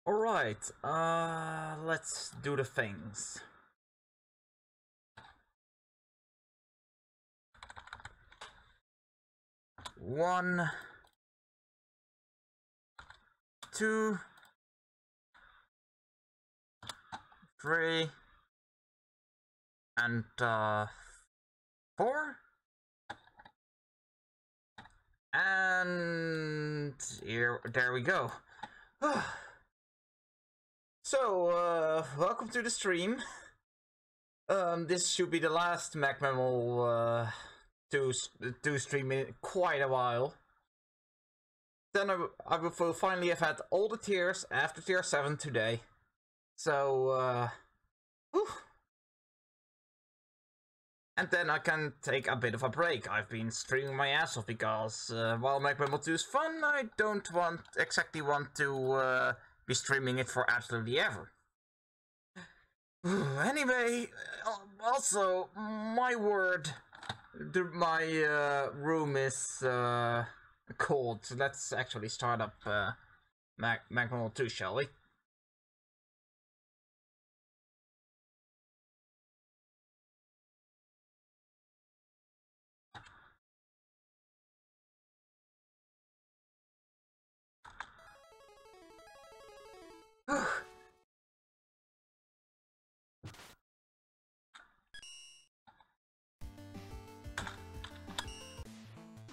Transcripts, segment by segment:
Alright, let's do the things. One, two, three, and four. And there we go. So, welcome to the stream. This should be the last MagMammal to stream in quite a while. Then I will finally have had all the tiers after tier 7 today. So, whew. And then I can take a bit of a break. I've been streaming my ass off because while MagMammal 2 is fun, I don't exactly want to be streaming it for absolutely ever. Anyway, also, my word, my room is cold, so let's actually start up MagMammal 2, shall we?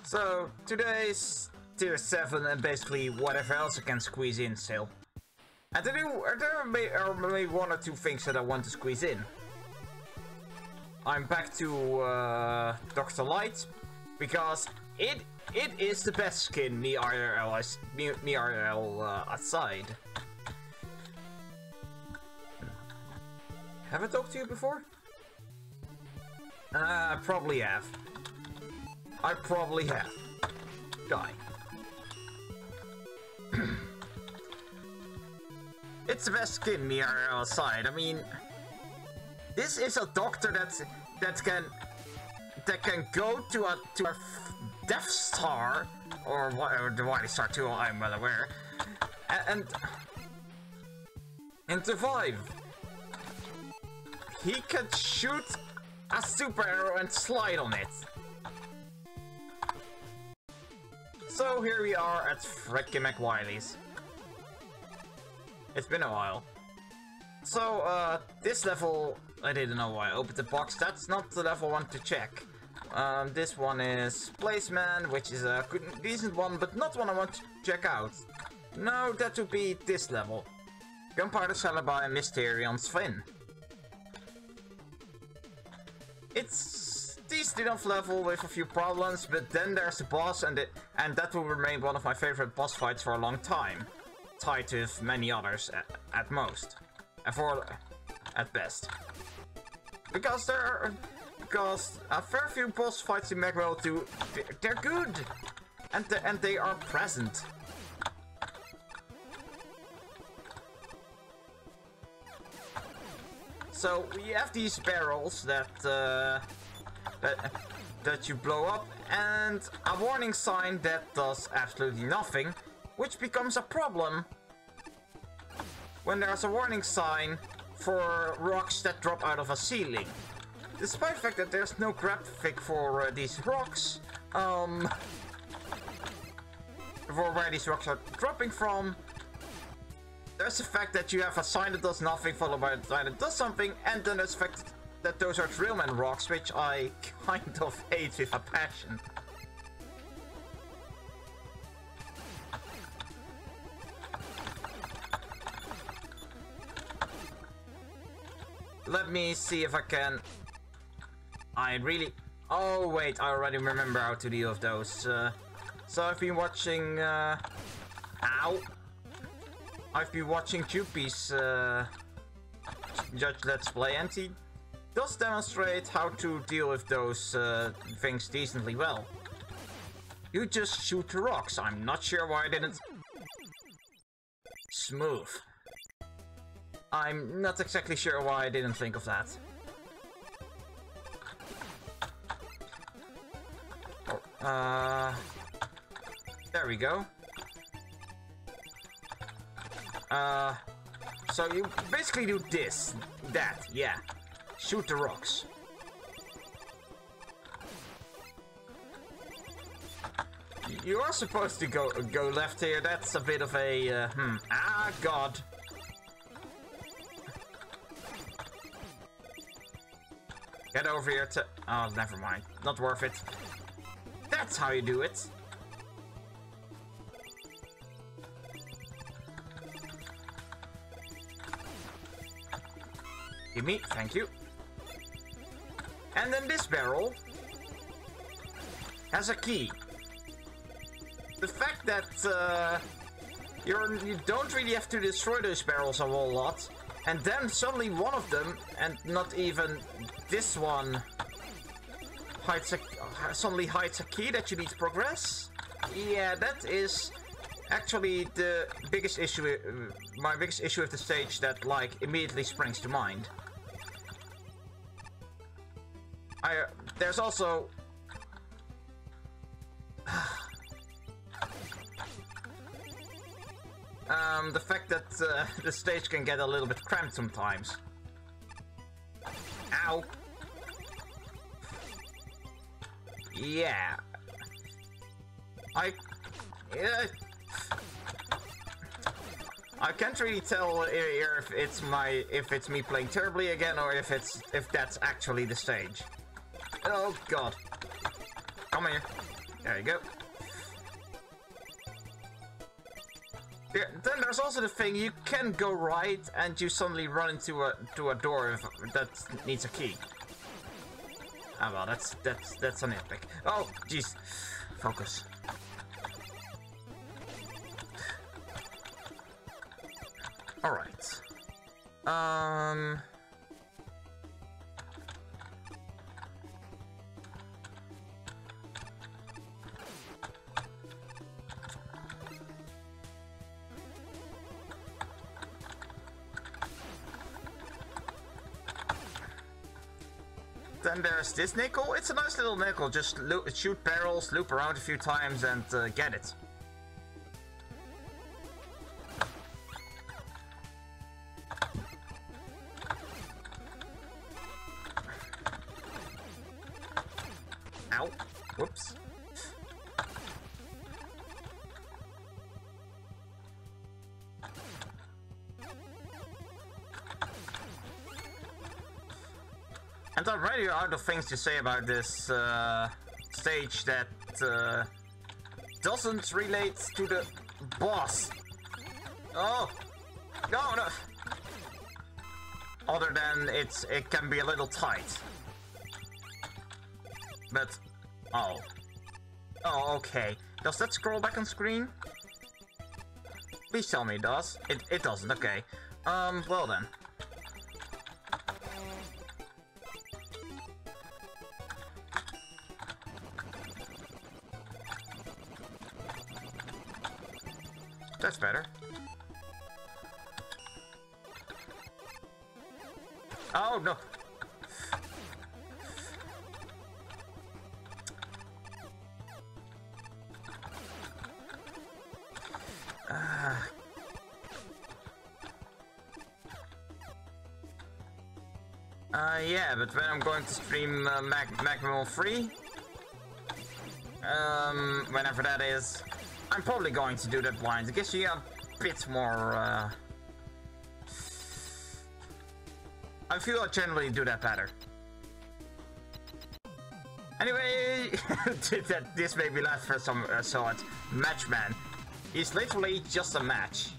So, today's tier 7 and basically whatever else I can squeeze in still. And there are maybe one or two things that I want to squeeze in. I'm back to Dr. Light, because it is the best skin, me IRL aside. Have I talked to you before? I probably have. I probably have. Die. It's the best skin, me IRL aside. I mean, this is a doctor that can go to a Death Star or the Wiley Star 2. I'm well aware, and survive. He can shoot a super arrow and slide on it. So here we are at frickin' McWiley's. It's been a while. So, this level, I didn't know why I opened the box. That's not the level I want to check. This one is Placeman, which is a good, decent one, but not one I want to check out. No, that would be this level. Gunpowder's Alibi and Mysterion's Fin. It's a decent enough level with a few problems, but then there's the boss, and that will remain one of my favorite boss fights for a long time. Tied with many others at most. At best. Because a fair few boss fights in MagMammal 2, they're good! And they are present. So we have these barrels that you blow up, and a warning sign that does absolutely nothing, which becomes a problem when there's a warning sign for rocks that drop out of a ceiling. Despite the fact that there's no graphic for these rocks, for where these rocks are dropping from, there's the fact that you have a sign that does nothing followed by a sign that does something, and then there's the fact that those are Drillman rocks, which I kind of hate with a passion. Let me see if I can... Oh wait, I already remember how to deal with those. So I've been watching... Ow! I've been watching Juppy's Judge Let's Play, and he does demonstrate how to deal with those things decently well. You just shoot rocks. I'm not sure why I didn't... Smooth. I'm not exactly sure why I didn't think of that. There we go. So you basically do this, that, yeah. Shoot the rocks. You are supposed to go left here. That's a bit of a Ah, God. Get over here to. Oh, never mind. Not worth it. That's how you do it. Give me, thank you. And then this barrel has a key. The fact that you don't really have to destroy those barrels a whole lot, and then suddenly one of them, and not even this one, suddenly hides a key that you need to progress. Yeah, that is actually the biggest issue, my biggest issue with the stage that like immediately springs to mind. There's also the fact that the stage can get a little bit cramped sometimes. Ow. Yeah. I can't really tell here if it's me playing terribly again or if that's actually the stage. Oh God. Come here. There you go. Yeah, then there's also the thing, you can go right and you suddenly run into a door that needs a key. Ah well, that's a nitpick. Oh, jeez. Focus. Alright. Then there's this nickel. It's a nice little nickel. Just shoot barrels, loop around a few times, and get it. Ow. Whoops. And I'm already out of things to say about this stage that doesn't relate to the boss. Oh, no. Other than it can be a little tight. But oh, okay. Does that scroll back on screen? Please tell me it does. It doesn't. Okay. Well then. That's better. Oh, no. Yeah, but when I'm going to stream MagMammal 3, whenever that is, I'm probably going to do that blind. It gives you a bit more, I feel I generally do that better. Anyway, this made me laugh for some sort. Matchman. He's literally just a match.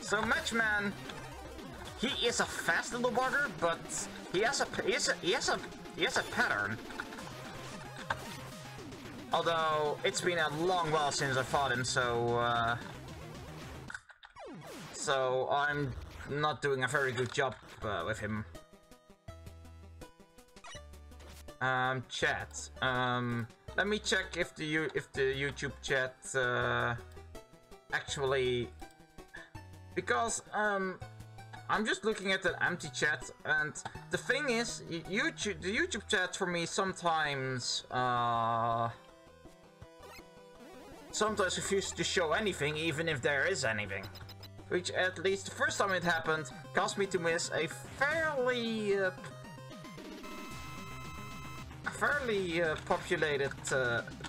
So Matchman, he is a fast little bugger, but he has a pattern. Although it's been a long while since I fought him, so I'm not doing a very good job with him. Chat. Let me check if the YouTube chat actually, because I'm just looking at the empty chat, and the thing is, the YouTube chat for me sometimes sometimes refuse to show anything, even if there is anything. Which, at least the first time it happened, caused me to miss a fairly populated,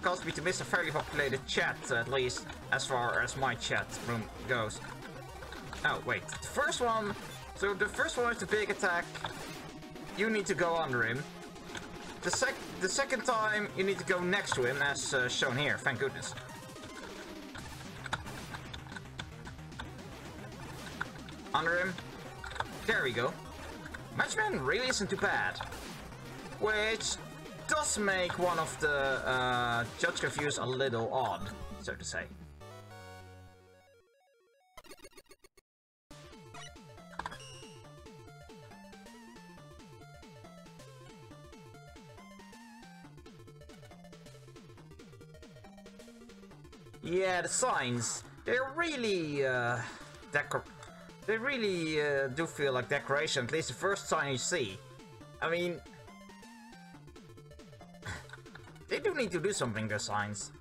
caused me to miss a fairly populated chat, at least as far as my chat room goes. Oh, wait, the first one, so the first one is the big attack, you need to go under him. The second time, you need to go next to him, as shown here, thank goodness. Under him. There we go. MaGMML really isn't too bad. Which does make one of the judge reviews a little odd, so to say. Yeah, the signs, they're really they really do feel like decoration, at least the first sign you see. I mean, they do need to do something, their signs.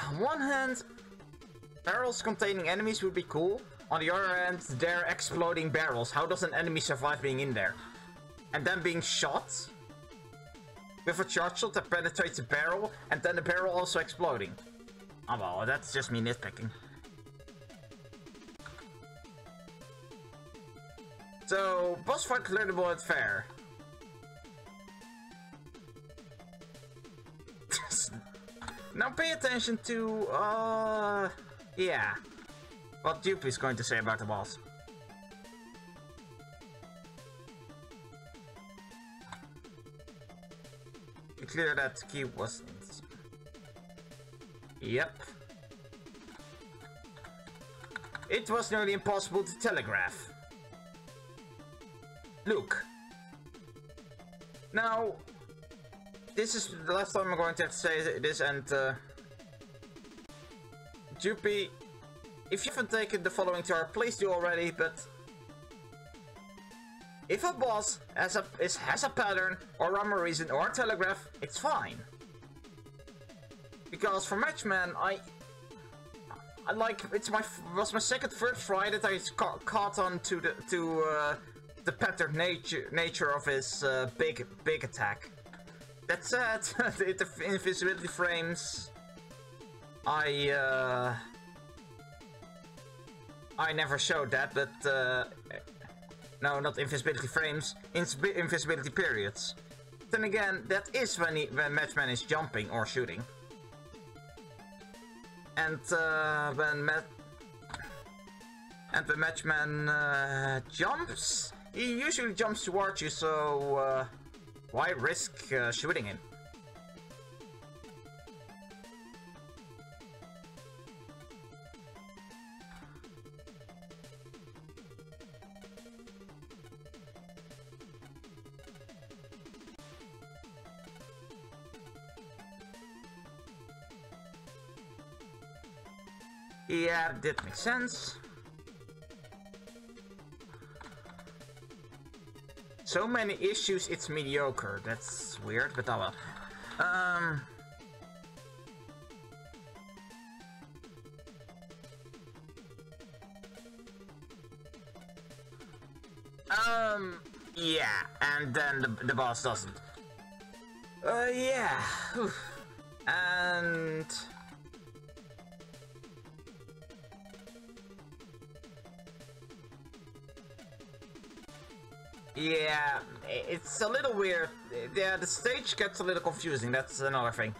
On one hand, barrels containing enemies would be cool. On the other hand, they're exploding barrels. How does an enemy survive being in there? And then being shot with a charge shot that penetrates the barrel, and then the barrel also exploding. Oh well, that's just me nitpicking. So, boss fight clearable and fair. Now pay attention to, yeah, what Dupe is going to say about the boss. Clear that cube was in. Yep. It was nearly impossible to telegraph. Look. Now, this is the last time I'm going to have to say this, and Dupe, if you haven't taken the following to heart, please do already, but if a boss has a pattern, or rhyme or reason, or a telegraph, it's fine. Because for MaGMML, I like, was my third try that I caught on to the pattern nature of his big attack. That said, the invisibility frames, I never showed that, but no, not invisibility frames, invisibility periods. Then again, that is when MaGMML is jumping or shooting. And when MaGMML jumps, he usually jumps towards you, so why risk shooting him? Yeah, that makes sense. So many issues, it's mediocre. That's weird, but oh well. Yeah, and then the boss doesn't. Yeah. And yeah, it's a little weird. Yeah, the stage gets a little confusing, that's another thing.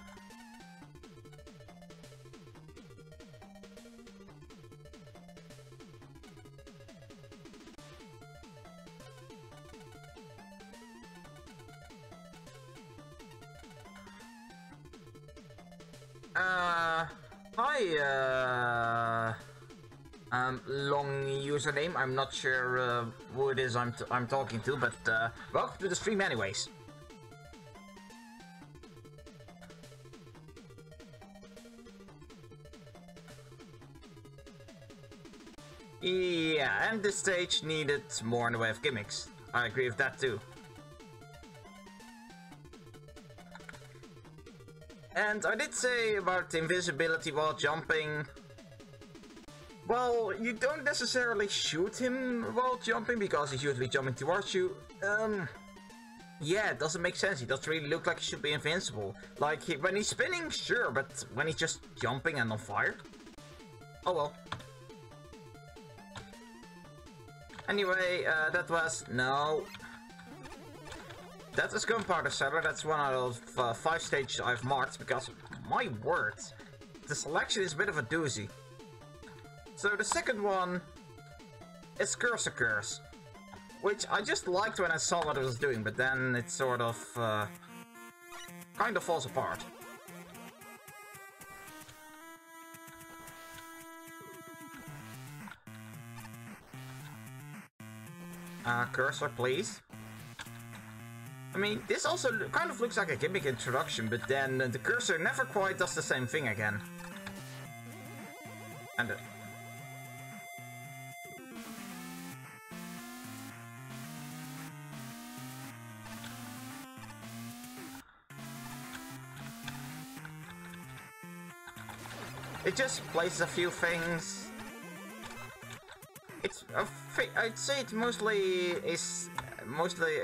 Hi, long username. I'm not sure who it is I'm talking to, but welcome to the stream anyways. Yeah, and this stage needed more in the way of gimmicks. I agree with that too. And I did say about invisibility while jumping. Well, you don't necessarily shoot him while jumping because he's usually jumping towards you. Yeah, it doesn't make sense. He doesn't really look like he should be invincible. Like, when he's spinning, sure, but when he's just jumping and on fire? Oh well. Anyway, that was... no. That was Gunpowder Cellar. That's 1 out of 5 stages I've marked because, my word, the selection is a bit of a doozy. So the second one is Cursor Curse, which I just liked when I saw what it was doing, but then it sort of kind of falls apart. Cursor, please. I mean, this also kind of looks like a gimmick introduction, but then the cursor never quite does the same thing again. And it just plays a few things. It's I'd say it's mostly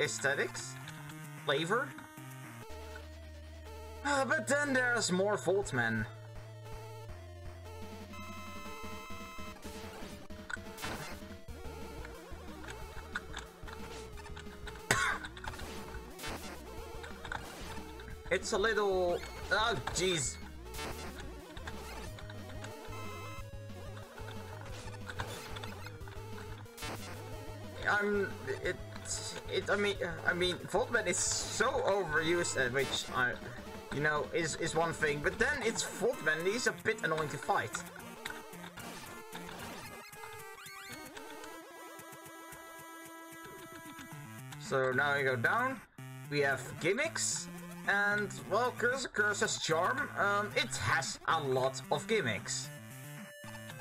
aesthetics, flavor. But then there's more Voltmen. It's a little... oh, jeez. I mean, Voltman is so overused, which you know, is one thing. But then it's Voltman, and he's a bit annoying to fight. So now we go down. We have gimmicks, and well, Cursor Curse's charm. It has a lot of gimmicks,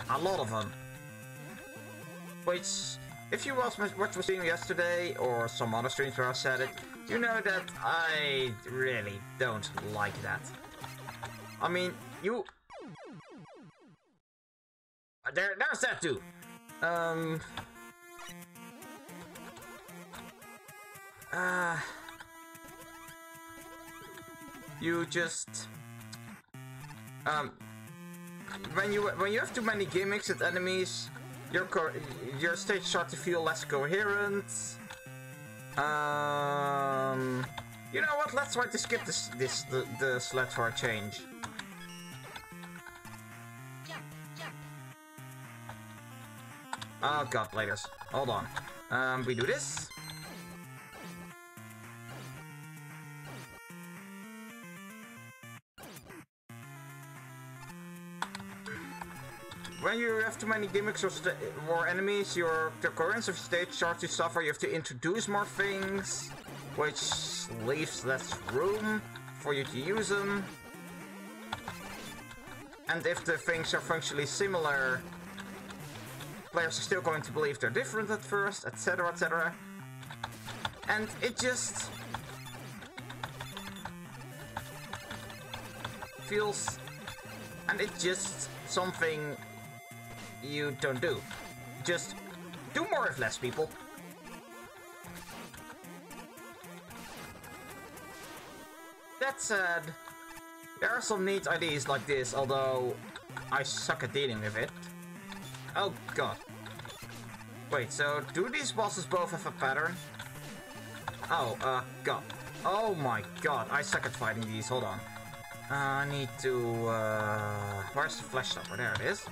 a lot of them, which. If you watched my stream yesterday, or some other streams where I said it, you know that I really don't like that. I mean, there's that too. You just... when you have too many gimmicks at enemies, your stage starts to feel less coherent. You know what? Let's try to skip the sled for a change. Oh god, players. Hold on. We do this. When you have too many gimmicks or enemies, the coherence of your stage starts to suffer. You have to introduce more things, which leaves less room for you to use them. And if the things are functionally similar, players are still going to believe they're different at first, etc, etc. And it just feels... and it's just something you don't do. Just do more with less, people. That said, there are some neat ideas like this, although I suck at dealing with it. Oh god. Wait, so do these bosses both have a pattern? Oh, god. Oh my god, I suck at fighting these, hold on. I need to, where's the flash stopper? There it is.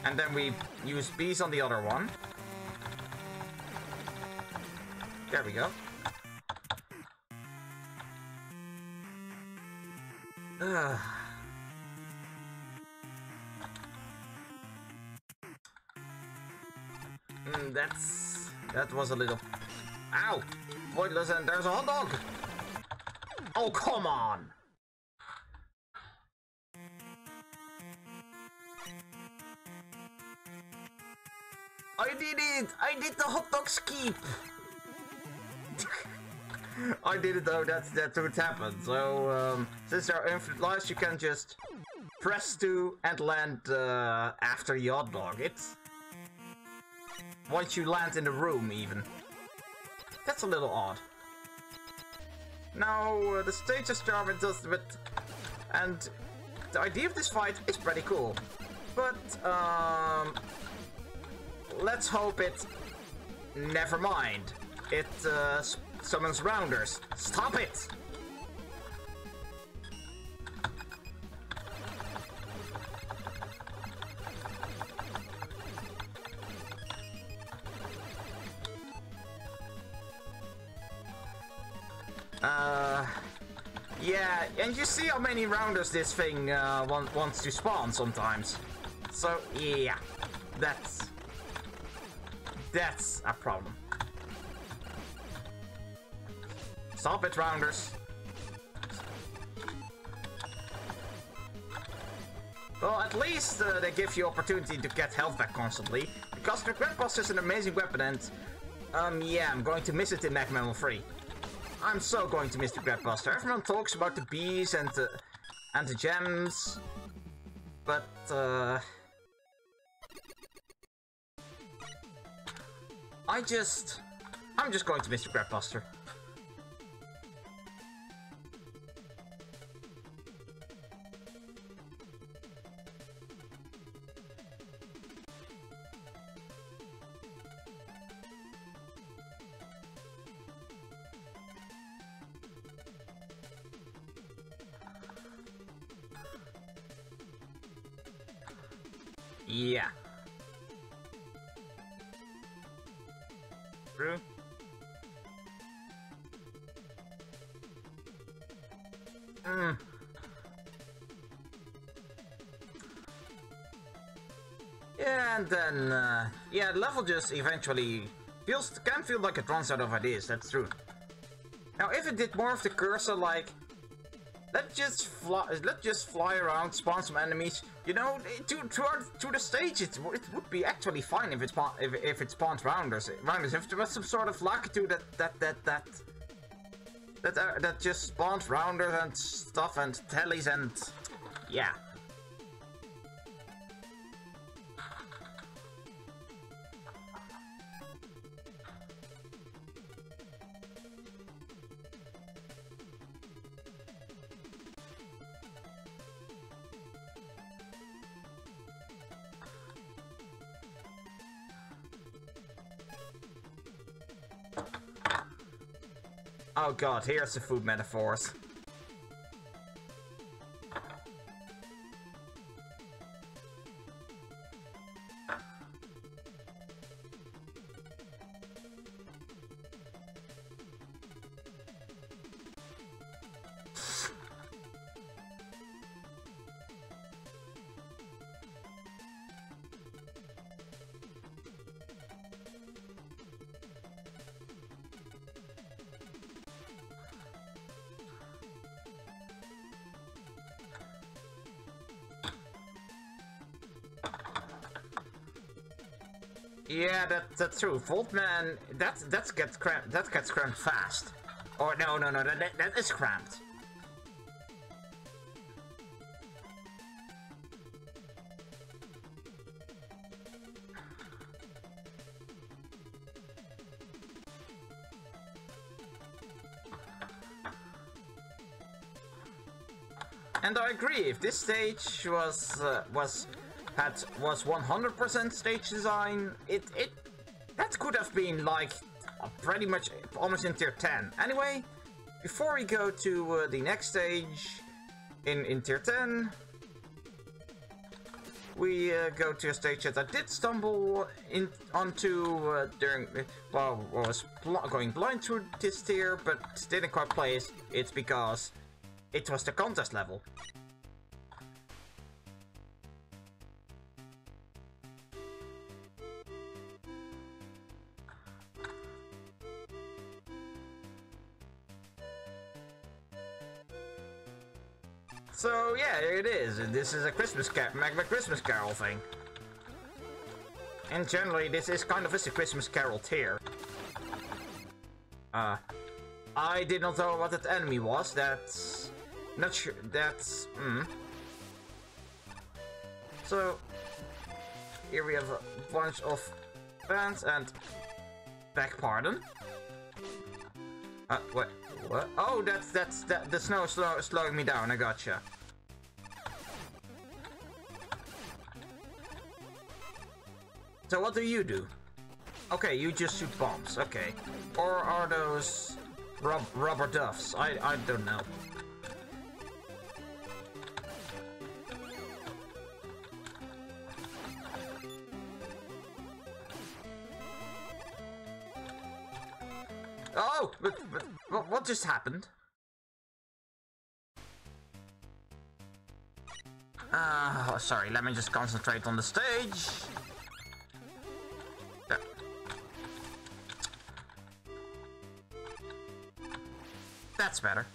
And then we use B's on the other one. There we go. That was a little... ow! Pointless, and there's a hot dog! Oh, come on! I did it! I did the hot dog skip! I didn't know that would happen. So, since there are infinite lives, you can just press 2 and land after the hot dog. It's... once you land in the room, even. That's a little odd. Now, the stage is charming, but... and the idea of this fight is pretty cool. But, let's hope it... never mind. It, summons rounders. Stop it! Yeah, and you see how many rounders this thing wants to spawn sometimes. So, yeah, that's a problem. Stop it, rounders. Well, at least they give you opportunity to get health back constantly, because the Grab Buster is an amazing weapon, and yeah, I'm going to miss it in MagMammal 3. I'm so going to miss the Grab Buster. Everyone talks about the bees and the gems, but I'm just going to miss the Grab Buster. Yeah. True. Yeah, and then, yeah, the level just eventually can feel like it runs out of ideas, that's true. Now, if it did more of the cursor, like, let's just fly around, spawn some enemies. You know, through the stage, it would be actually fine if it spawns rounders. If there was some sort of luck to that just spawns rounders and stuff and tellies and yeah. Oh god, here's the food metaphors. Yeah, that's true. Voltman, that gets cramped fast. Or no, that is cramped. And I agree. If this stage was 100% stage design, that could have been like pretty much almost in tier 10. Anyway, before we go to the next stage in tier 10, we go to a stage that I did stumble onto during while I was going blind through this tier, but didn't quite play it. It's because it was the contest level. So yeah, here it is. This is a Christmas Christmas Carol thing. And generally, this is kind of a Christmas Carol tier. I did not know what that enemy was. That's not sure. That's So here we have a bunch of fans and back pardon. What? What? Oh, that's the snow slowing me down. I gotcha. So what do you do? Okay, you just shoot bombs. Okay, or are those rubber duffs? I don't know. Oh, but what just happened? Sorry, let me just concentrate on the stage. There. That's better.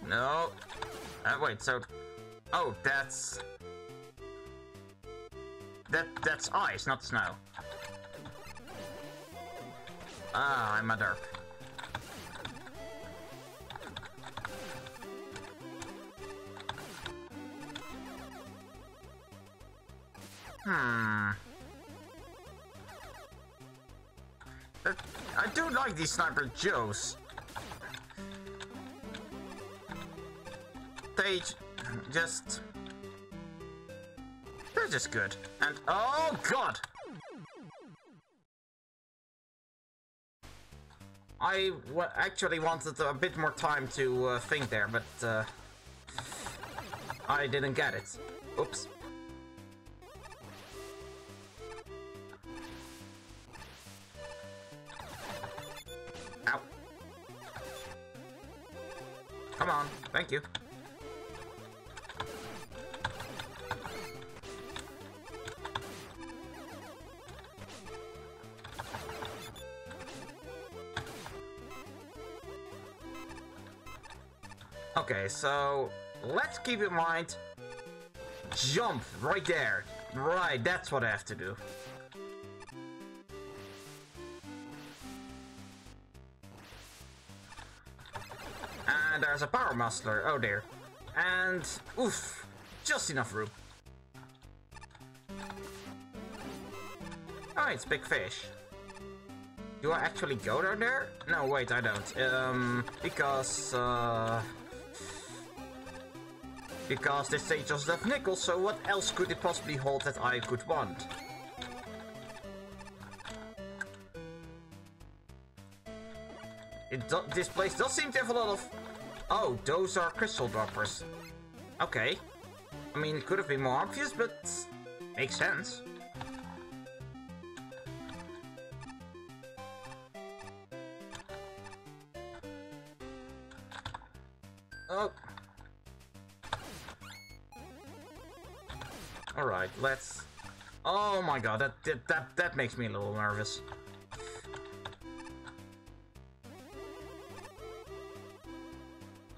No. Wait, so... Oh, that's ice, not snow. Ah, I'm a derp. I do like these Sniper Joes. They're just good. And oh god! I actually wanted a bit more time to think there, but I didn't get it. Oops. Ow. Come on, thank you. Okay, so let's keep in mind, jump right there. Right, that's what I have to do. And there's a power muscler. Oh dear. And oof, just enough room. Oh, it's big fish. Do I actually go down there? No, wait, I don't. Because this stage doesn't have nickels, so what else could it possibly hold that I could want? This place does seem to have a lot of... Oh, those are crystal droppers. Okay. I mean, it could have been more obvious, but... makes sense. Oh. Alright, let's... Oh my god, that makes me a little nervous.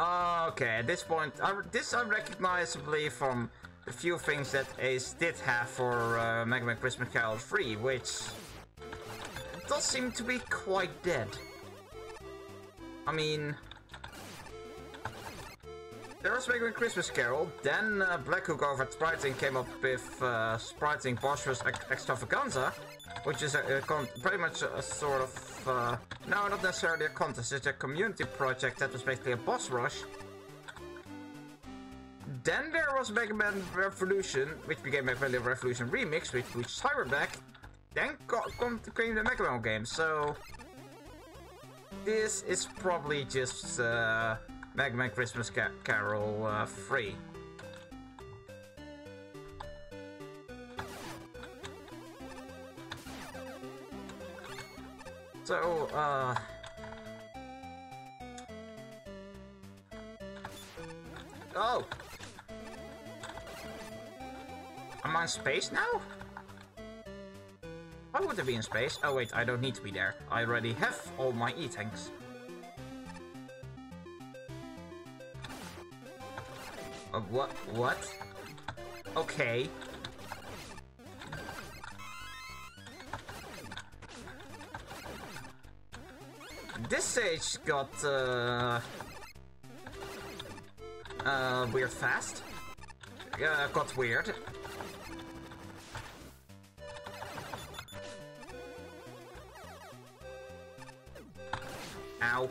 Okay, at this point, this unrecognizably from the few things that Ace did have for Megaman Christmas Carol 3, which does seem to be quite dead. I mean... There was Megaman Christmas Carol, then Black Hook over at Spriting came up with Spriting Boss Rush Extravaganza, which is pretty much a sort of, no, not necessarily a contest, it's a community project that was basically a boss rush. Then there was Megaman Revolution, which became Megaman Revolution Remix, which Cyberback, then came the MagMammal game, so... This is probably just, Megaman Christmas Carol 3. So, oh! I'm on space now? Why would I be in space? Oh wait, I don't need to be there. I already have all my E-tanks. What? What? Okay. This stage got, weird fast. Got weird. Ow.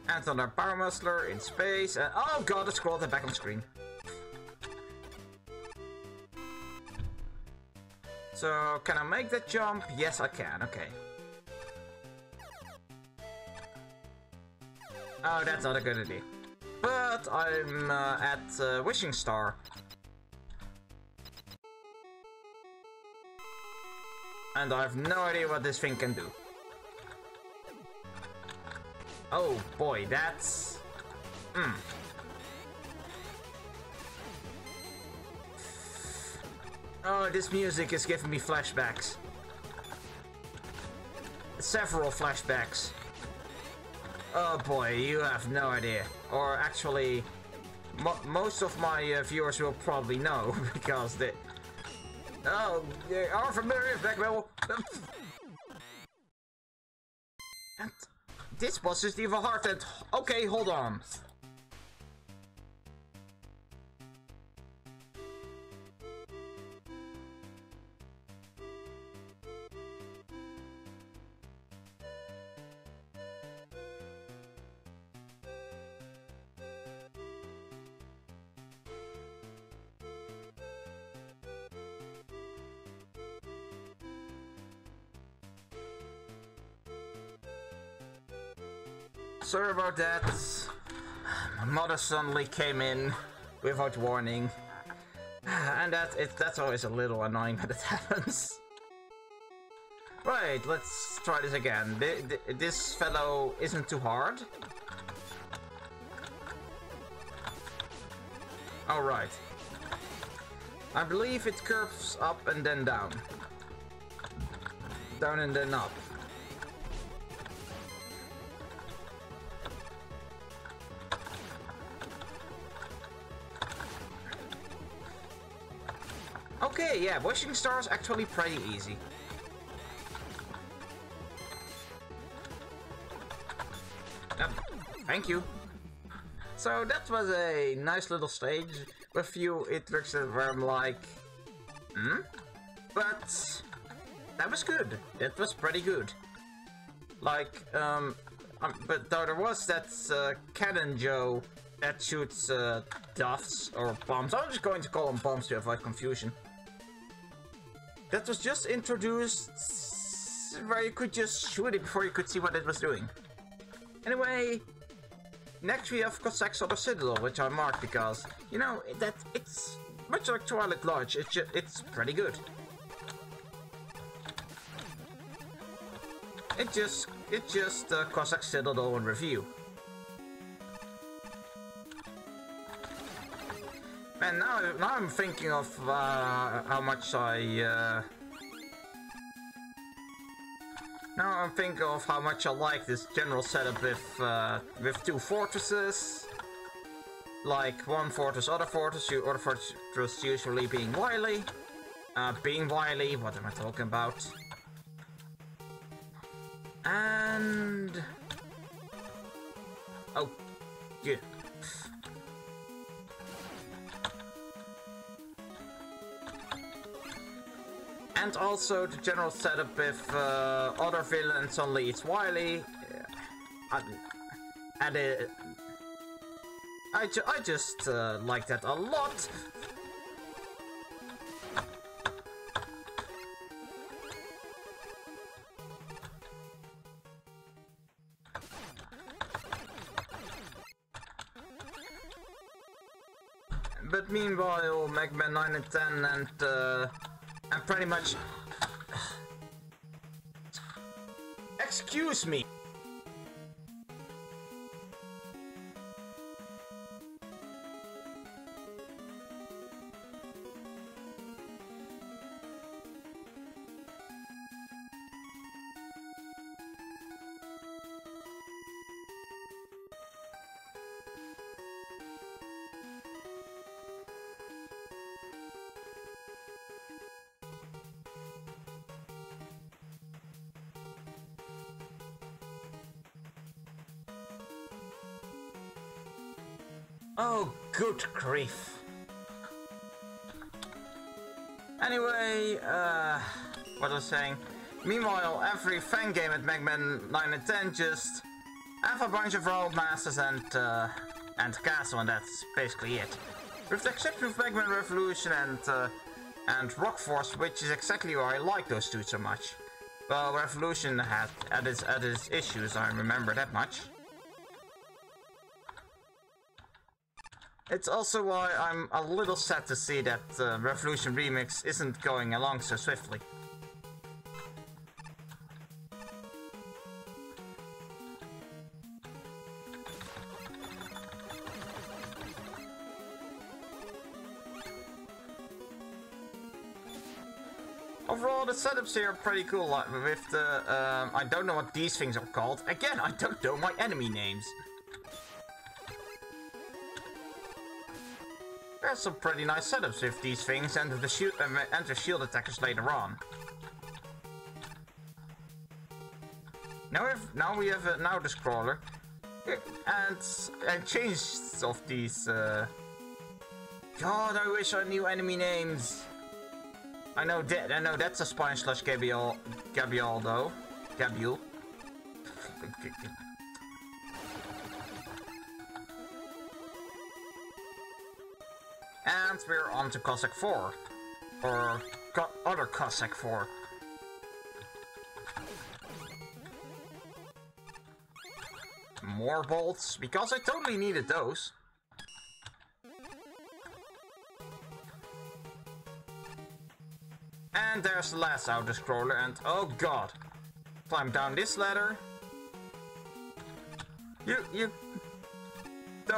And another power muscular in space. And oh god, I scrolled it back on screen. So, can I make that jump? Yes, I can. Okay. Oh, that's not a good idea. But I'm at Wishing Star. And I have no idea what this thing can do. Oh boy, that's... Oh, this music is giving me flashbacks. Several flashbacks. Oh boy, you have no idea. Or actually, most of my viewers will probably know, because they... Oh, they are familiar with MagMammal. And this boss is even harder. Okay, hold on. Sorry about that. My mother suddenly came in without warning. And that's always a little annoying when it happens. Right, let's try this again. This fellow isn't too hard. Alright. I believe it curves up and then down. Down and then up. Okay, yeah, Wishing Star is actually pretty easy. Thank you. So that was a nice little stage with a few interactions where I'm like, but that was good. That was pretty good. Like, but there was that Cannon Joe that shoots duffs or bombs. I'm just going to call them bombs to avoid confusion. That was just introduced where you could just shoot it before you could see what it was doing. Anyway, next we have Cossack's Other Citadel, which I marked because, you know, that it's much like Twilight Lodge. It's pretty good. It's just Cossack's Citadel in review. And now I'm thinking of how much I like this general setup with two fortresses, like one fortress, other fortress usually being Wily. What am I talking about? And oh, yeah. And also the general setup with other villains only it's Wily. And I just like that a lot. But meanwhile, Megaman 9 and 10 and pretty much... Excuse me! Oh, good grief. Anyway, what I was saying. Meanwhile, every fan game at Megaman 9 and 10 just have a bunch of road masters and castle, and that's basically it. With the exception of Megaman Revolution and Rock Force, which is exactly why I like those two so much. Well, Revolution had its issues, I remember that much. It's also why I'm a little sad to see that Revolution Remix isn't going along so swiftly. Overall, the setups here are pretty cool, like with the, I don't know what these things are called. Again, I don't know my enemy names. There's some pretty nice setups with these things and the shield attackers later on. Now we have the scroller, and changes of these. God, I wish I knew enemy names. I know that's a Spanish / Gabriel though. Gabriel. And we're on to Cossack 4. Or other Cossack 4. More bolts, because I totally needed those. And there's the last auto-scroller, and oh god. Climb down this ladder.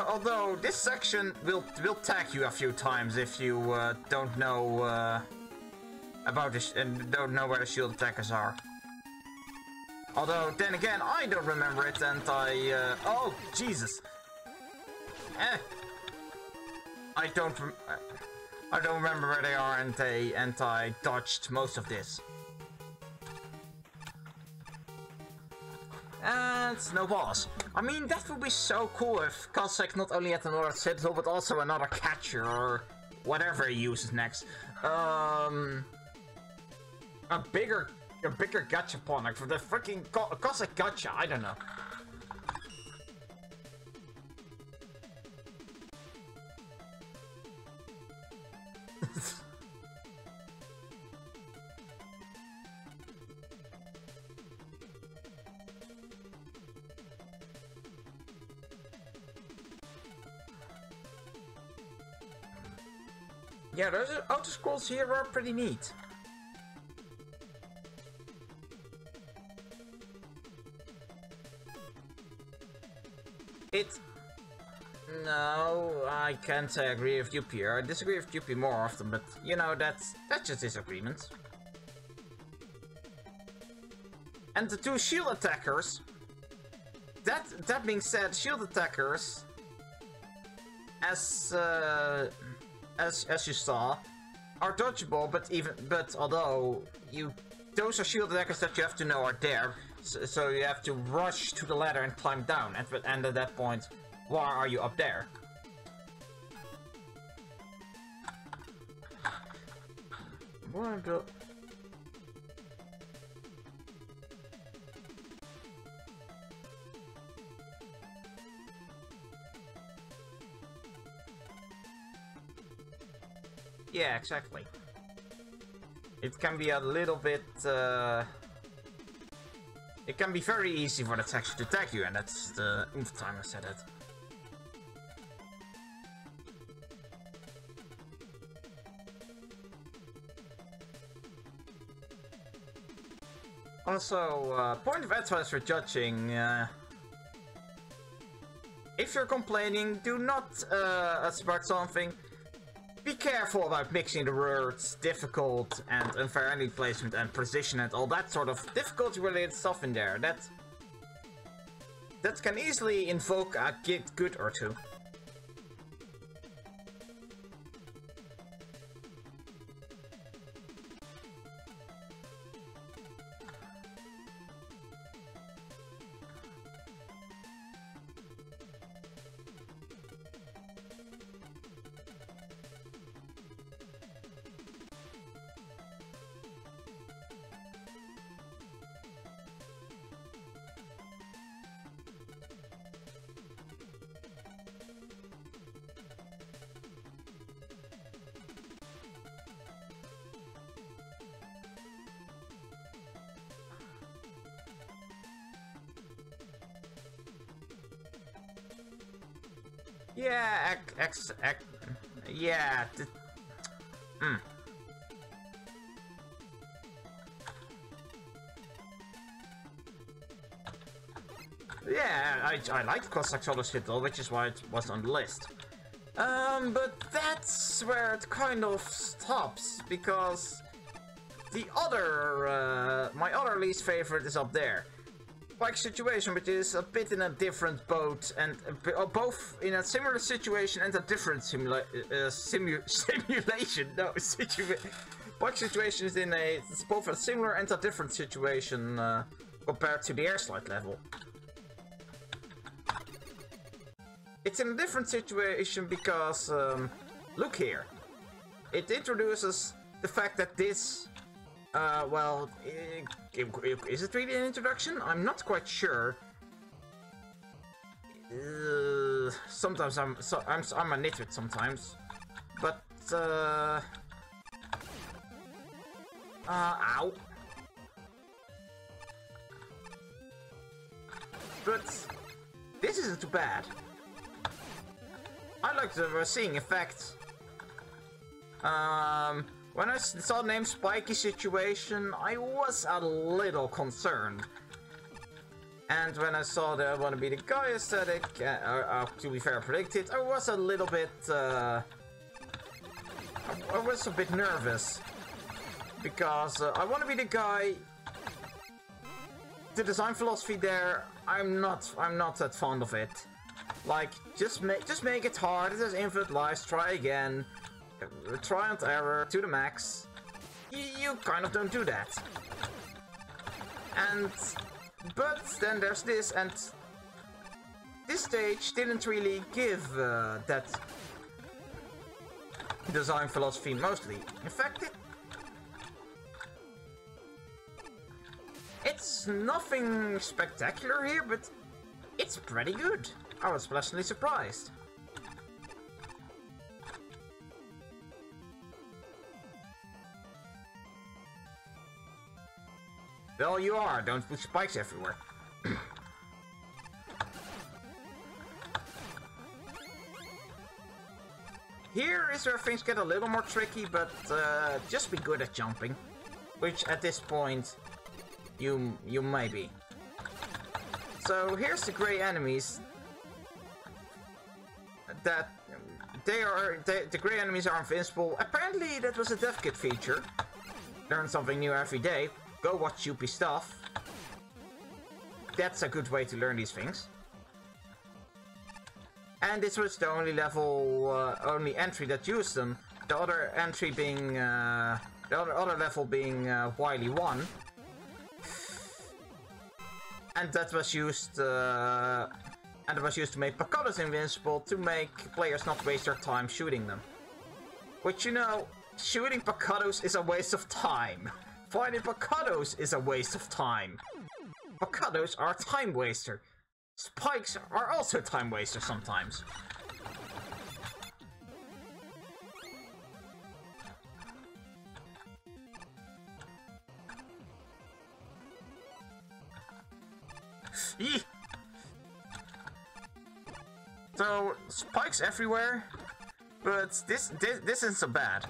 Although this section will tag you a few times if you don't know about this and don't know where the shield attackers are. Although then again, I don't remember it, and oh Jesus! I don't remember where they are, and I dodged most of this. And no boss. I mean, that would be so cool if Cossack not only had another citadel, but also another catcher, or whatever he uses next. A bigger gachapon, like for the freaking Cossack gacha, I don't know. Yeah, those auto scrolls here are pretty neat. No, I can't say I agree with UP here. I disagree with UP more often, but you know, that's just disagreement. And the two shield attackers. That being said, shield attackers, as you saw, are dodgeable, but although those are shield attackers that you have to know are there, so you have to rush to the ladder and climb down, and at that point, why are you up there? Yeah, exactly. It can be a little bit, it can be very easy for the texture to tag you, and that's the oomph time I said it. Also, point of advice for judging, if you're complaining, do not, about something, be careful about mixing the words difficult and unfair enemy placement and precision and all that sort of difficulty related stuff in there. That can easily invoke a get good or two. Yeah, yeah. Yeah, I like cross-sexual shit though, which is why it was on the list. But that's where it kind of stops, because the other, my other least favorite is up there. Like situation, which is a bit in a different boat, and both in a similar situation and a different simulation. No, Bike situation is it's both a similar and a different situation compared to the air slide level. It's in a different situation because, look here. It introduces the fact that this, well, is it really an introduction? I'm not quite sure. Sometimes I'm a nitwit sometimes, but ow. But this isn't too bad. I like the seeing effects. When I saw the name Spiky Situation, I was a little concerned. And when I saw that I want to be the guy aesthetic, to be fair, predicted, I was a little bit, I was a bit nervous. Because I want to be the guy. The design philosophy there, I'm not that fond of it. Like, just make it hard. There's infinite lives. Try again. Try and error to the max. You kind of don't do that. But then there's this, and this stage didn't really give that design philosophy mostly. In fact, it's nothing spectacular here, but it's pretty good. I was pleasantly surprised. Well, you are. Don't put spikes everywhere. Here is where things get a little more tricky, but just be good at jumping. Which, at this point, you may be. So, here's the grey enemies. That the grey enemies are invincible. Apparently that was a dev kit feature. Learn something new every day. Go watch Youpie stuff. That's a good way to learn these things. And this was the only level, only entry that used them. The other entry being, the other level being Wily 1. And that was used, and it was used to make Pakados invincible, to make players not waste their time shooting them. Which, you know, shooting Pakados is a waste of time. Fighting Pakados is a waste of time. Pakados are a time waster. Spikes are also time wasters sometimes. Eek. So, spikes everywhere, but this isn't so bad.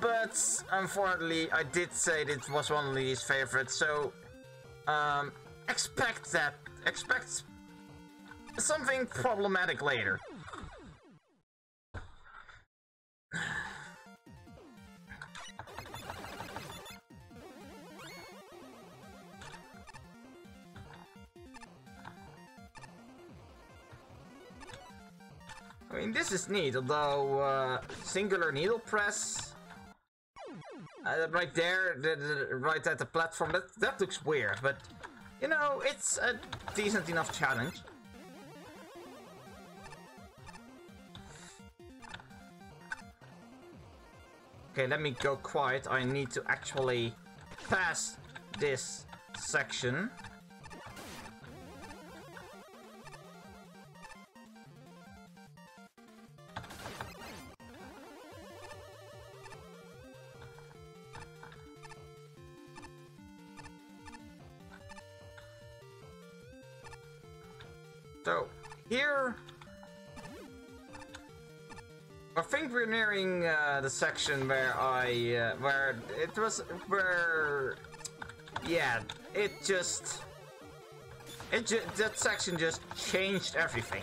But, unfortunately, I did say this was one of Lee's favorites, so, expect something problematic later. I mean, this is neat, although, singular needle press, right there, right at the platform, that looks weird, but, you know, it's a decent enough challenge. Okay, let me go quiet. I need to actually pass this section. So, here, I think we're nearing the section where yeah, that section just changed everything.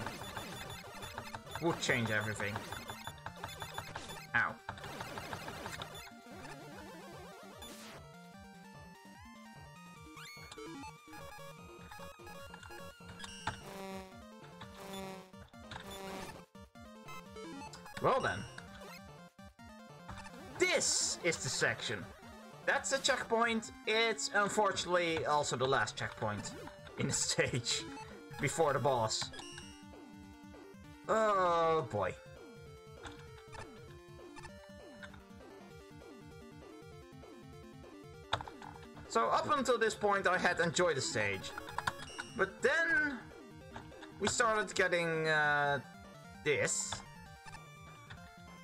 Would change everything. Ow. Well then. This is the section. That's the checkpoint. It's unfortunately also the last checkpoint in the stage before the boss. Oh boy. So up until this point I had enjoyed the stage. But then we started getting this.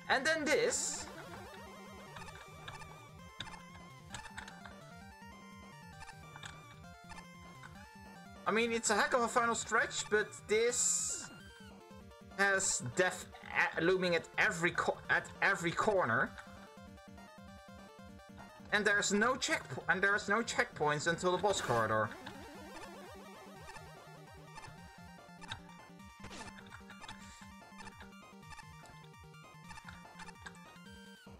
And then this. I mean, it's a heck of a final stretch, but this has death looming at every corner. And there's no checkpoints until the boss corridor.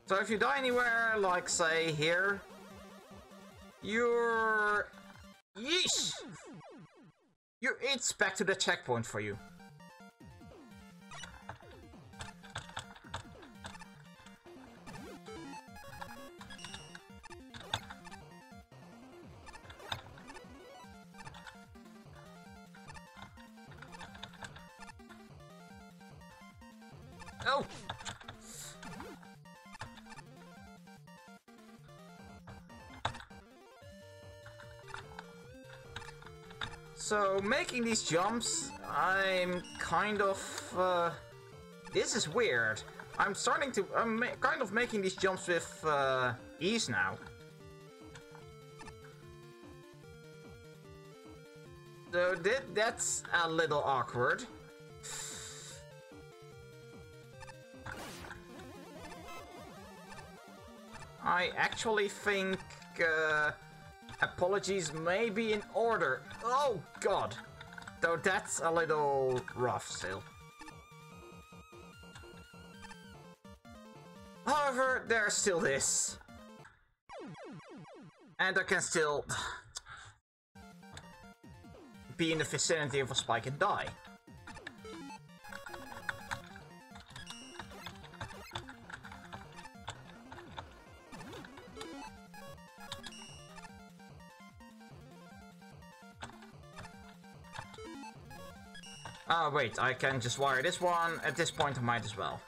So if you die anywhere, like say here, you're... Yeesh! It's back to the checkpoint for you. Oh! So, making these jumps, I'm kind of... this is weird. I'm kind of making these jumps with ease now. So, that's a little awkward. I actually think... apologies may be in order. Oh god. Though that's a little rough still. However, there's still this. And I can still be in the vicinity of a spike and die. Ah, wait, I can just wire this one. At this point, I might as well.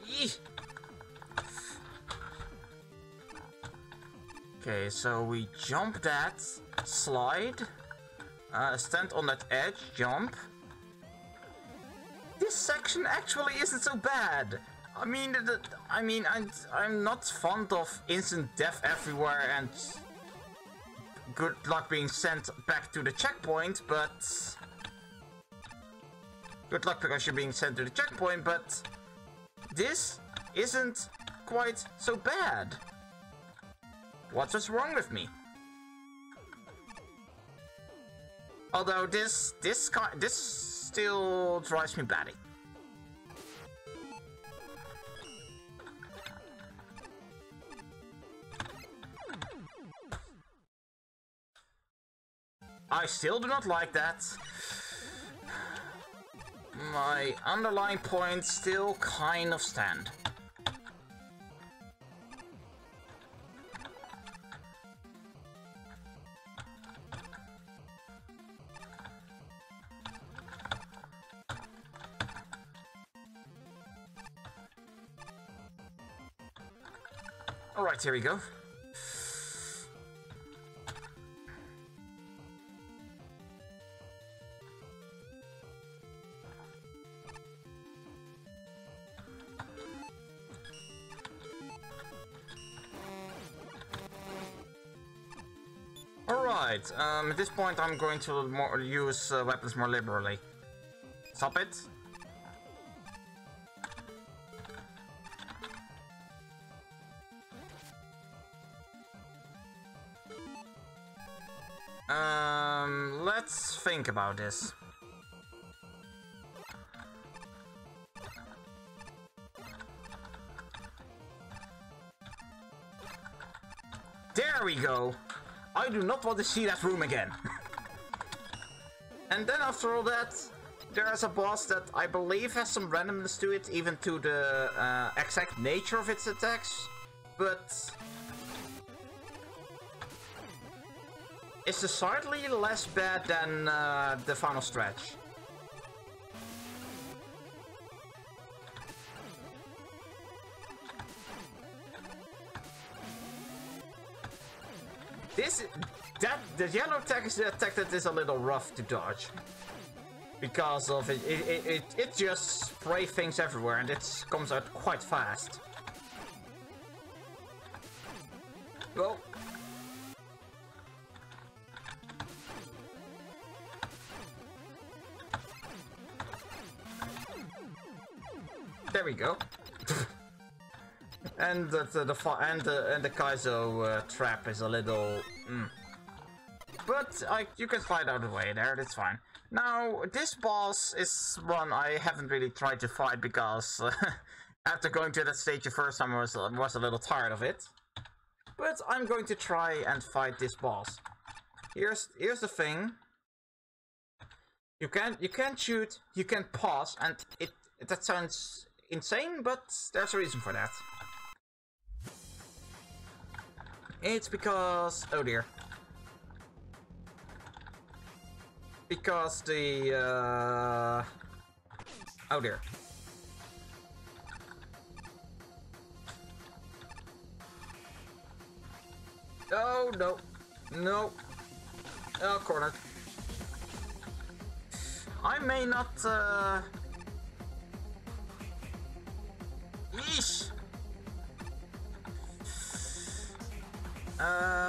Eeh. Okay, so we jump that, slide. Stand on that edge, jump. This section actually isn't so bad. I mean, I'm not fond of instant death everywhere and good luck being sent back to the checkpoint, but good luck because you're being sent to the checkpoint, but this isn't quite so bad. What's wrong with me? Although this still drives me batty. I still do not like that. My underlying points still kind of stand. Alright, here we go. Alright, at this point I'm going to use weapons more liberally. Stop it. Let's think about this. There we go! I do not want to see that room again. And then after all that, there's a boss that I believe has some randomness to it, even to the exact nature of its attacks. But it's decidedly less bad than the final stretch. The yellow attack is the attack that is a little rough to dodge. Because of it just sprays things everywhere and it comes out quite fast. Go. There we go. And the Kaizo trap is a little. But you can slide out of the way there. That's fine. Now this boss is one I haven't really tried to fight because after going to that stage the first time I was a little tired of it. But I'm going to try and fight this boss. Here's the thing. You can't shoot. You can pause, and that sounds insane, but there's a reason for that. It's because... oh dear. Because the... oh dear. Oh, no. No. Oh, corner. I may not... Yeesh!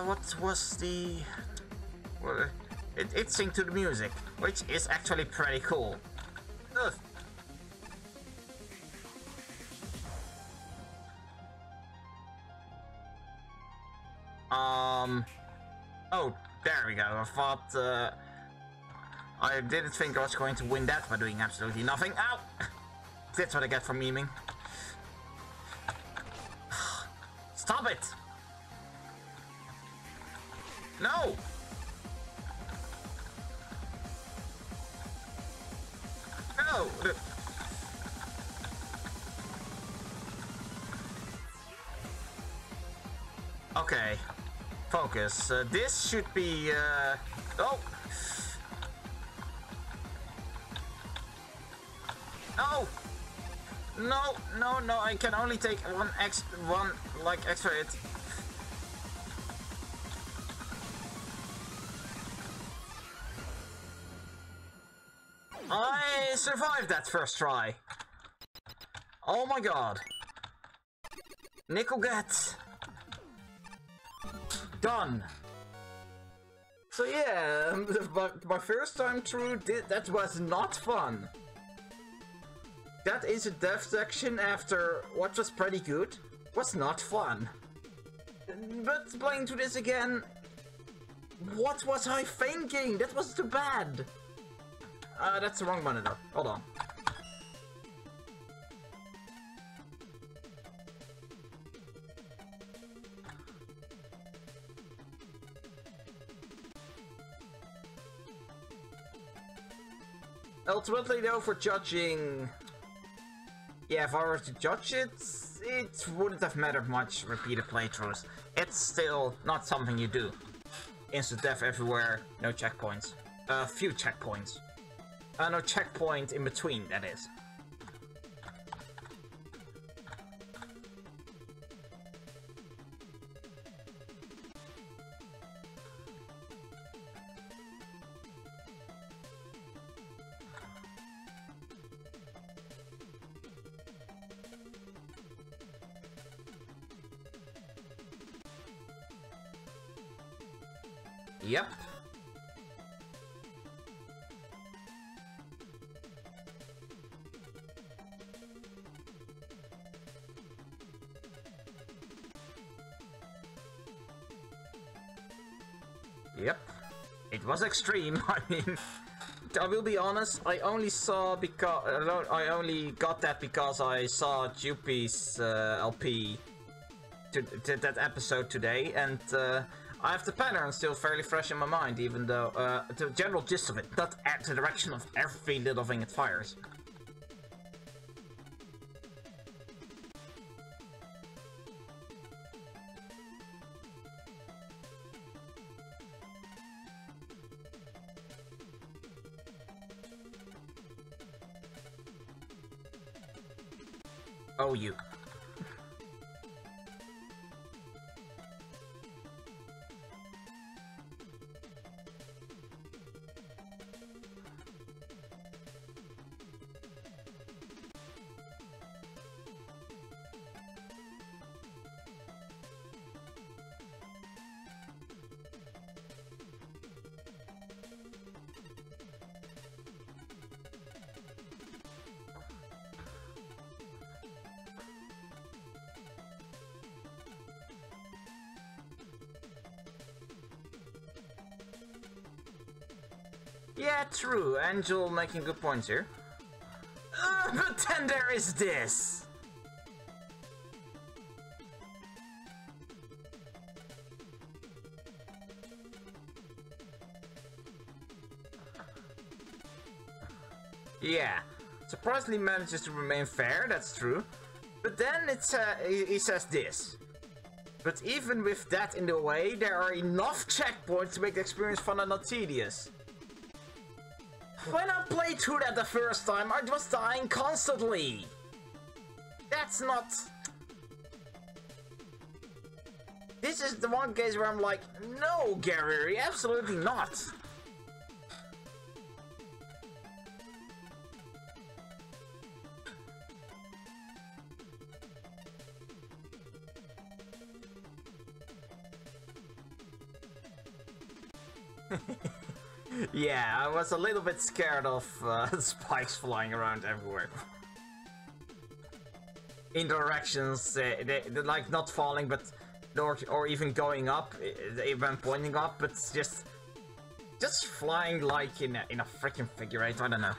What was the... well, it synced to the music, which is actually pretty cool. Ugh. Oh, there we go. I thought, I didn't think I was going to win that by doing absolutely nothing. Ow! That's what I get for memeing. Stop it! No! No! Okay. Focus. This should be, oh! No! No, no, no, I can only take one extra hit. I survived that first try. Oh my god. Nickel get. Done. So yeah, my first time through, that was not fun. That is a death section after what was pretty good. Was not fun. But playing through this again, what was I thinking? That was too bad. That's the wrong monitor. Hold on. Ultimately though, for judging... yeah, if I were to judge it, it wouldn't have mattered much repeated playthroughs. It's still not something you do. Instant death everywhere, no checkpoints. Few checkpoints. No checkpoint in between, that is. Yep. Yep. It was extreme. I mean, I will be honest, I only got that because I saw Juppy's LP to that episode today, and I have the pattern still fairly fresh in my mind, even though the general gist of it, not at the direction of every little thing it fires. Oh, you. Yeah, true. Angel making good points here. But then there is this. Yeah, surprisingly manages to remain fair, that's true. But then he says this. But even with that in the way, there are enough checkpoints to make the experience fun and not tedious. When I played through that the first time, I was dying constantly. That's not... This is the one case where I'm like, no, Gary, absolutely not. Yeah, I was a little bit scared of spikes flying around everywhere. In directions, they're like not falling, but or even going up, even pointing up, but just flying like in a freaking figure eight. I don't know.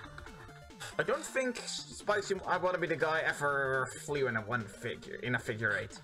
I don't think spikes. I want to be the guy ever flew in a figure eight.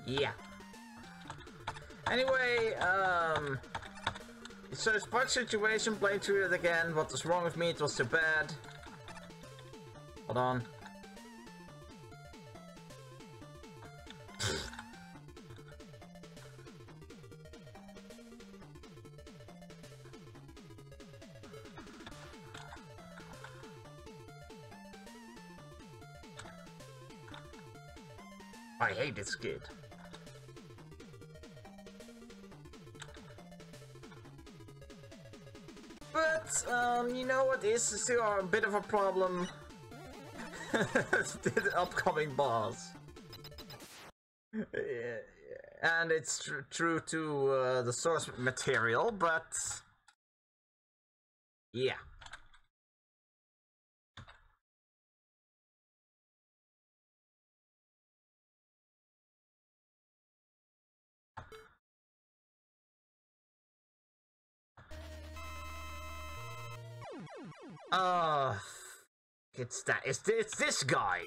Yeah. Anyway, so spike situation, played through it again. What was wrong with me? It was so bad. Hold on. I hate this kid. But, you know what is still a bit of a problem? The upcoming boss. And it's true to the source material, but... yeah. It's this guy.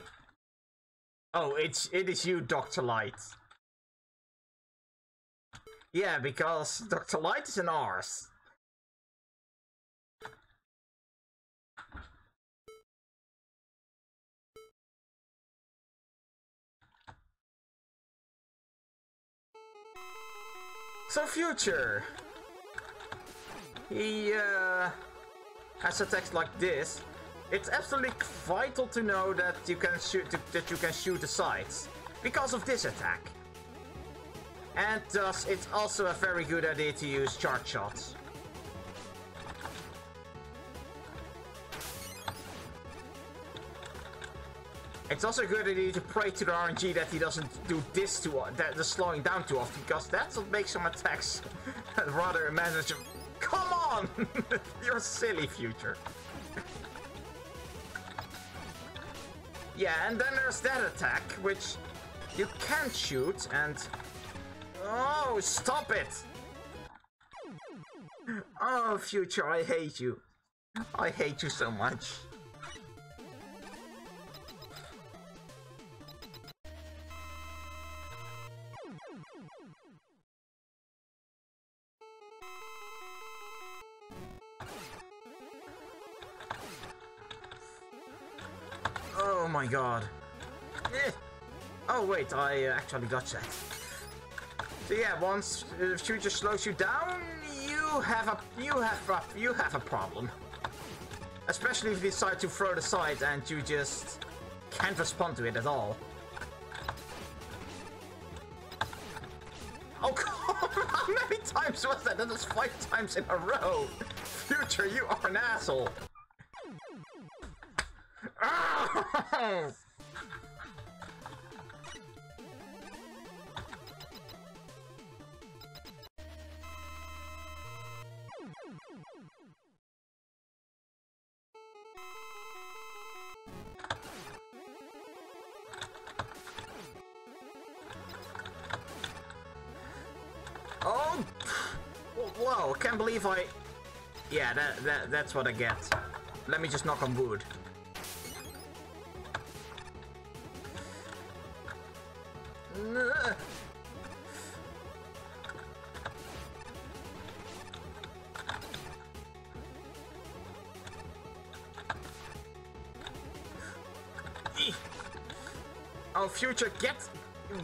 Oh, it is you, Dr. Light. Yeah, because Dr. Light is an arse. So Future, he has attacks like this. It's absolutely vital to know that you can shoot the sides because of this attack. And thus, it's also a very good idea to use charge shots. It's also a good idea to pray to the RNG that he doesn't do this the slowing down too often, because that's what makes some attacks rather manageable. Come on! You're silly, Future. Yeah, and then there's that attack, which you can't shoot, and... Oh, stop it! Oh, Future, I hate you. I hate you so much. Oh my god. Oh wait, I actually dodged that. So yeah, once the Future slows you down, you have a problem. Especially if you decide to throw the side and you just can't respond to it at all. Oh god, how many times was that? That was 5 times in a row. Future, you are an asshole. Oh! Whoa, can't believe I... Yeah, that's what I get. Let me just knock on wood. Oh, Future,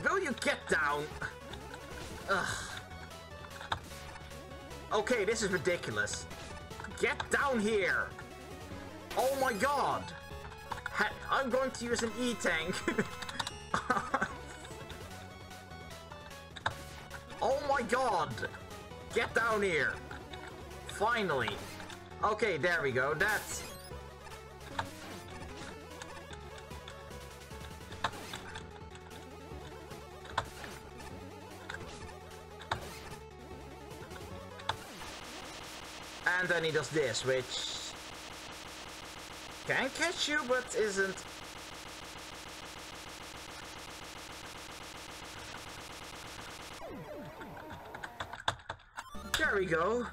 will you get down? Ugh. Okay, this is ridiculous. Get down here! Oh my god! I'm going to use an E-tank. Oh my god! Get down here! Finally! Okay, there we go, that's... And then he does this, which... can catch you, but isn't... There we go.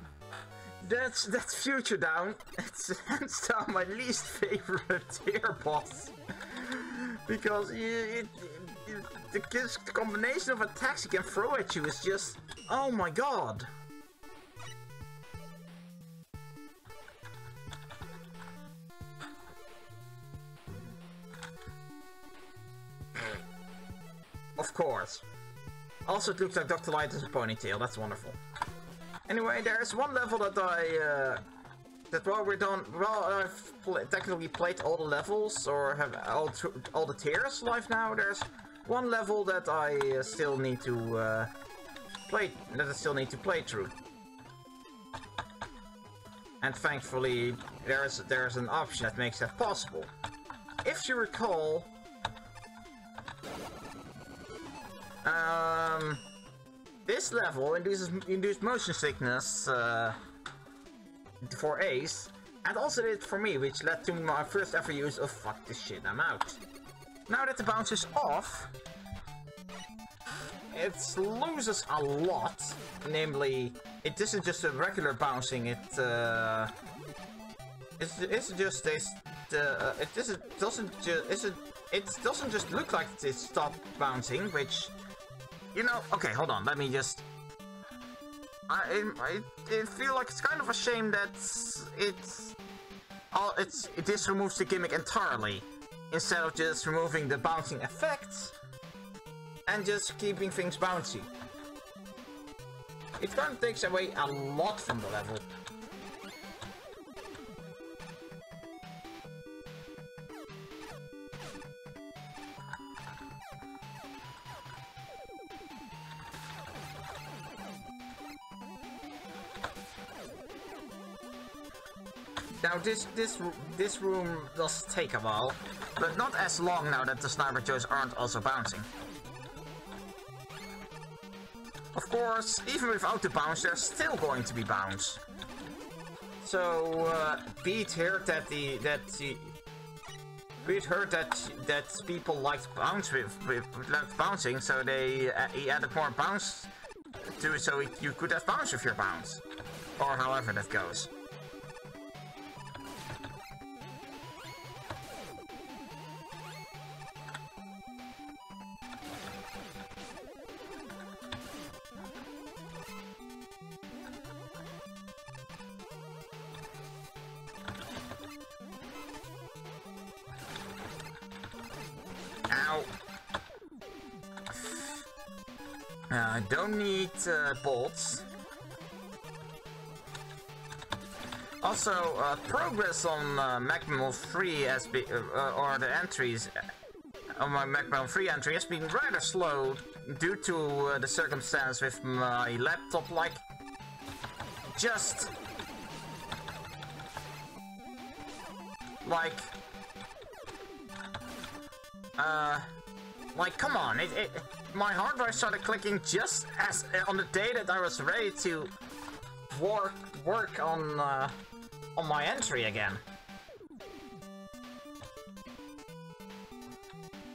That's Future down. It's hands down my least favorite tier boss. Because the combination of attacks he can throw at you is just... oh my god. Of course. Also, it looks like Dr. Light has a ponytail. That's wonderful. Anyway, there's one level that I've technically played all the levels, or have all the tiers live now. There's one level that I still need to play through. And thankfully, there's an option that makes that possible. If you recall, this level induced motion sickness for Ace, and also did it for me, which led to my first ever use of fuck this shit, I'm out. Now that the bounce is off, it loses a lot. Namely, it isn't just a regular bouncing, it doesn't just look like it stopped bouncing, which... You know, okay, hold on, let me just... I feel like it's kind of a shame that this removes the gimmick entirely, instead of just removing the bouncing effects and just keeping things bouncy. It kind of takes away a lot from the level. Now this room does take a while, but not as long now that the sniper joys aren't also bouncing. Of course, even without the bounce, there's still going to be bounce. So be it heard that people liked bounce liked bouncing, so he added more bounce to it, so you could have bounce with your bounce, or however that goes. I don't need bolts. Also, progress on MagMammal 3 has been, or the entries on my MagMammal 3 entry has been rather slow due to the circumstance with my laptop, like, come on, my hard drive started clicking just as on the day that I was ready to work on my entry again.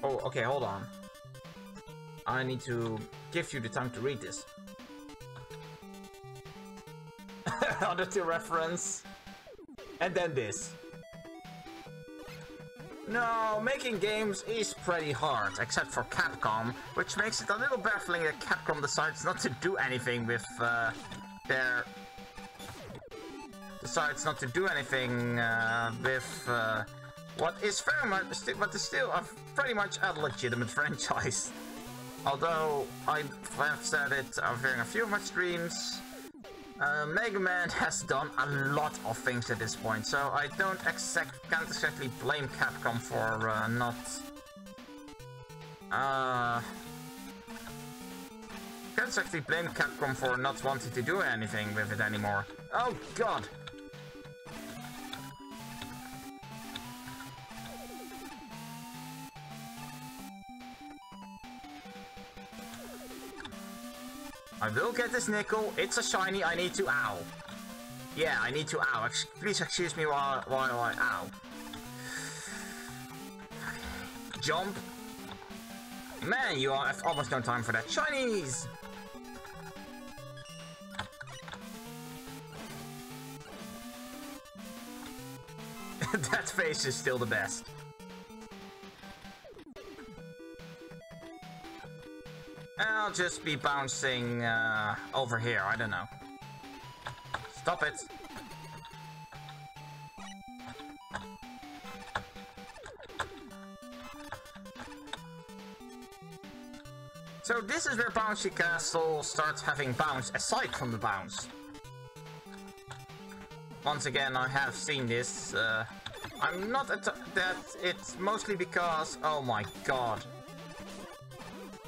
Oh, okay, hold on. I need to give you the time to read this. Undertale reference. And then this. No, making games is pretty hard, except for Capcom, which makes it a little baffling that Capcom decides not to do anything with what is very much, but is still a pretty much a legitimate franchise. Although I have said it during a few of my streams, Megaman has done a lot of things at this point, so I can't exactly blame Capcom for can't exactly blame Capcom for not wanting to do anything with it anymore. Oh god! I will get this nickel. It's a shiny. I need to ow. Yeah, I need to ow. Please excuse me while I ow. Jump. Man, you have almost no time for that. Shinies! That face is still the best. I'll just be bouncing over here, I don't know. Stop it. So this is where Bouncy Castle starts having bounce aside from the bounce. Once again, I have seen this. I'm not that it's mostly because, oh my god.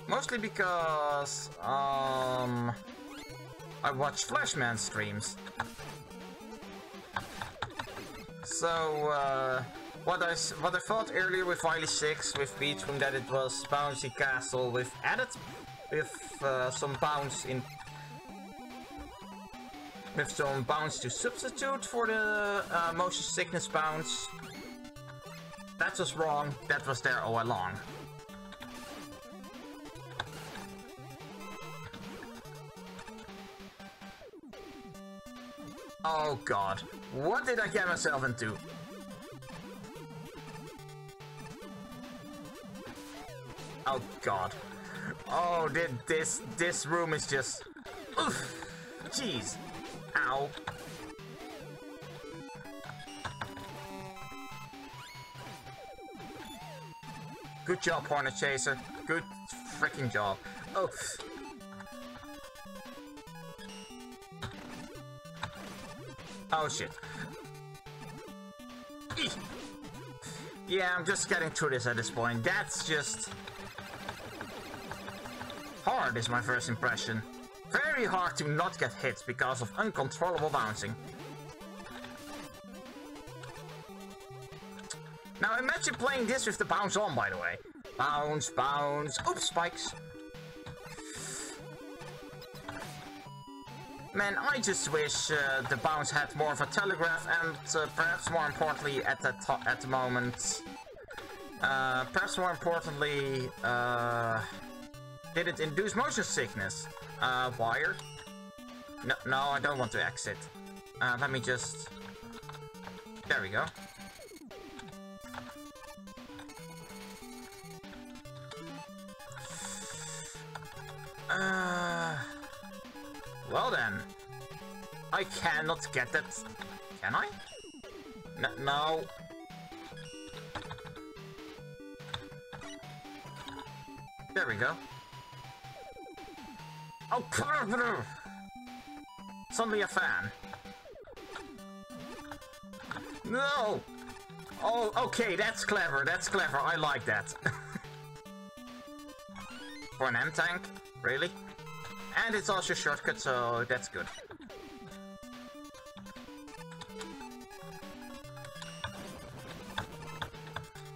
Mostly because, I watch Flashman streams. So, what I thought earlier with Wily 6, with Beach Room, that it was Bouncy Castle with some bounce in... With some bounce to substitute for the motion sickness bounce. That was wrong, that was there all along. Oh god, what did I get myself into? Oh god. Oh, this room is just... Oof. Jeez. Ow. Good job, Hornet Chaser. Good freaking job. Oh. Oh shit. Eek. Yeah, I'm just getting through this at this point. That's just... hard is my first impression. Very hard to not get hit because of uncontrollable bouncing. Now imagine playing this with the bounce on, by the way. Bounce, bounce. Oops, spikes. Man, I just wish the bounce had more of a telegraph and perhaps more importantly at the moment... perhaps more importantly... did it induce motion sickness? Wire? No, I don't want to exit. Let me just... There we go. Well then. I cannot get that... Can I? No. There we go. Oh, suddenly a fan. No! Oh, okay, that's clever, I like that. For an M-tank? Really? And it's also a shortcut, so that's good.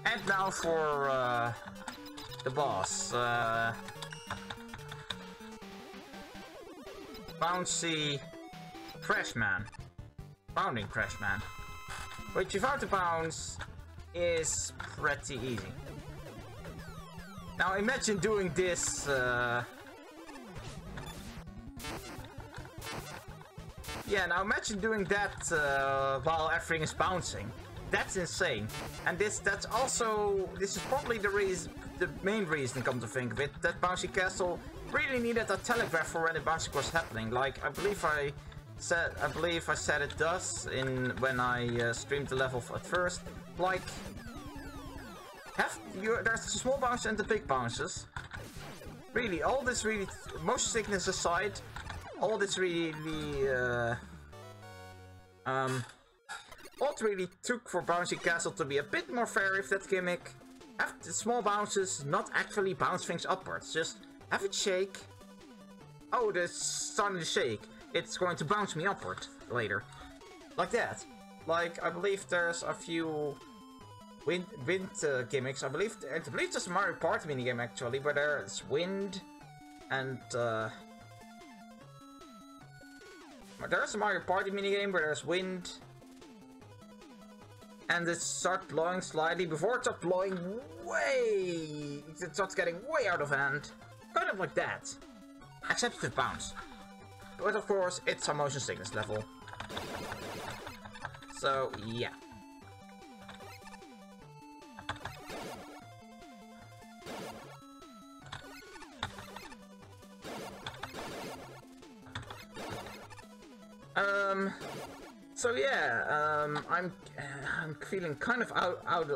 And now for, the boss, Bouncy Crashman. Bounding Crashman. Which, without the bounce, is pretty easy. Now imagine doing this, yeah, now imagine doing that while everything is bouncing. That's insane. And this is probably the main reason, come to think of it, that Bouncy Castle really needed a telegraph for when the bouncing was happening. Like, I believe I said it does when I streamed the level at first. Like, there's the small bounces and the big bounces. Really, all this really, motion sickness aside, all this really, what really took for Bouncy Castle to be a bit more fair with that gimmick. Have the small bounces not actually bounce things upwards, just have it shake. Oh, it's starting to shake. It's going to bounce me upward later. Like that. Like, I believe there's a few wind gimmicks. I believe there's a Mario Party minigame actually, where there's wind and there's a Mario Party minigame where there's wind and it starts blowing slightly before it starts blowing way. It starts getting way out of hand. Kind of like that. Except with bounce. But of course, it's a motion sickness level. So, yeah. So yeah, I'm feeling kind of out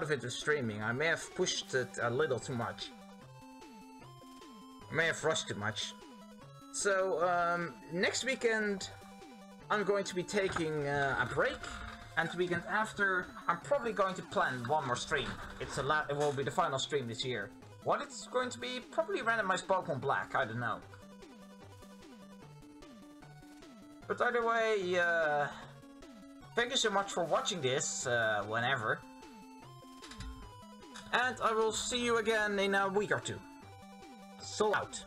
of it with streaming. I may have pushed it a little too much. I may have rushed too much. So next weekend I'm going to be taking a break, and the weekend after I'm probably going to plan one more stream. It will be the final stream this year. What it's going to be? Probably randomized Pokemon Black. I don't know. But either way, thank you so much for watching this, whenever. And I will see you again in a week or two. So out.